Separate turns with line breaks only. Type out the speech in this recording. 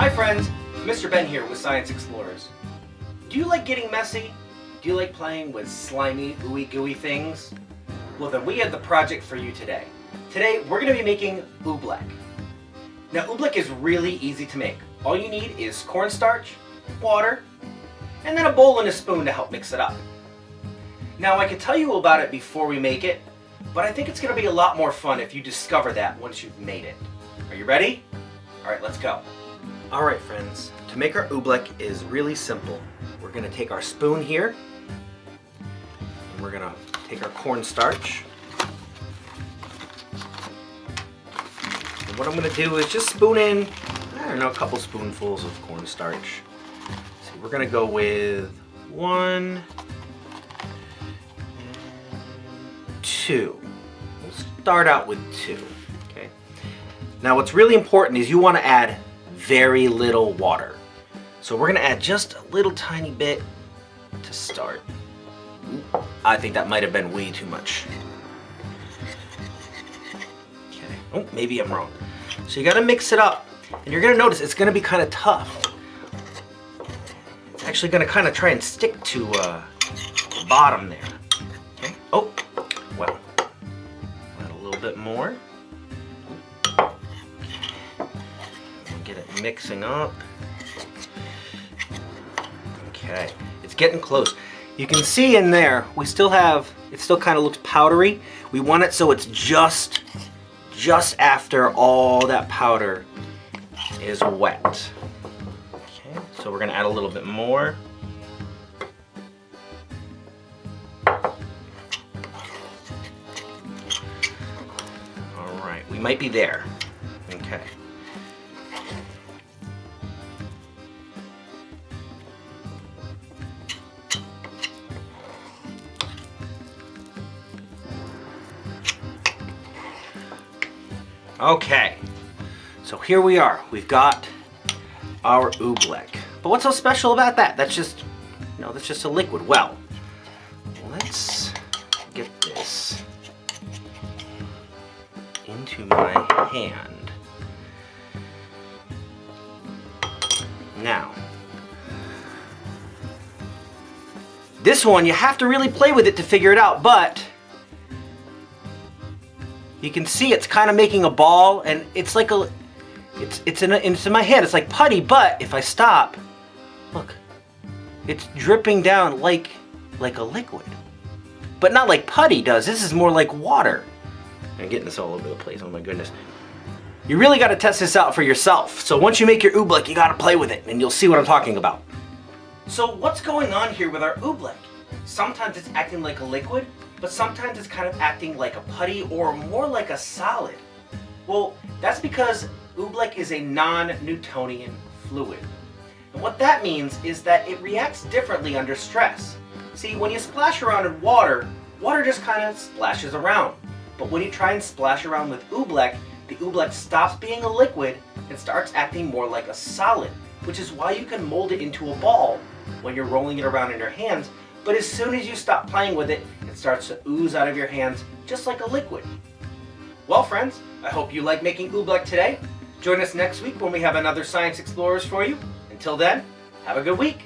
Hi friends, Mr. Ben here with Science Explorers. Do you like getting messy? Do you like playing with slimy, ooey gooey things? Well then we have the project for you today. Today we're going to be making Oobleck. Now Oobleck is really easy to make. All you need is cornstarch, water, and then a bowl and a spoon to help mix it up. Now I could tell you about it before we make it, but I think it's going to be a lot more fun if you discover that once you've made it. Are you ready? Alright, let's go. Alright friends, to make our Oobleck is really simple. We're going to take our spoon here, and we're going to take our cornstarch. And what I'm going to do is just spoon in, I don't know, a couple spoonfuls of cornstarch. So we're going to go with 1 and 2. We'll start out with 2. Okay. Now what's really important is you want to add very little water. So we're going to add just a little tiny bit to start. Ooh, I think that might have been way too much. Okay. Oh, maybe I'm wrong. So you got to mix it up. And you're going to notice it's going to be kind of tough. It's actually going to kind of try and stick to the bottom there. Okay. Oh, well, add a little bit more. Get it mixing up. Okay, it's getting close. You can see in there, we still have, it still kind of looks powdery. We want it so it's just after all that powder is wet. Okay, so we're gonna add a little bit more. All right, we might be there. Okay. Okay, so here we are. We've got our Oobleck. But what's so special about that? That's just, you know, that's just a liquid. Well, let's get this into my hand. Now, this one, you have to really play with it to figure it out, but you can see it's kind of making a ball, and it's like a, it's in my hand. It's like putty, but if I stop, look, it's dripping down like a liquid, but not like putty does. This is more like water. I'm getting this all over the place. Oh my goodness! You really got to test this out for yourself. So once you make your Oobleck, you got to play with it, and you'll see what I'm talking about. So what's going on here with our Oobleck? Sometimes it's acting like a liquid, but sometimes it's kind of acting like a putty or more like a solid. Well, that's because Oobleck is a non-Newtonian fluid. And what that means is that it reacts differently under stress. See, when you splash around in water, water just kind of splashes around. But when you try and splash around with Oobleck, the Oobleck stops being a liquid and starts acting more like a solid, which is why you can mold it into a ball when you're rolling it around in your hands. But as soon as you stop playing with it, it starts to ooze out of your hands just like a liquid. Well friends, I hope you like making Oobleck today. Join us next week when we have another Science Explorers for you. Until then, have a good week.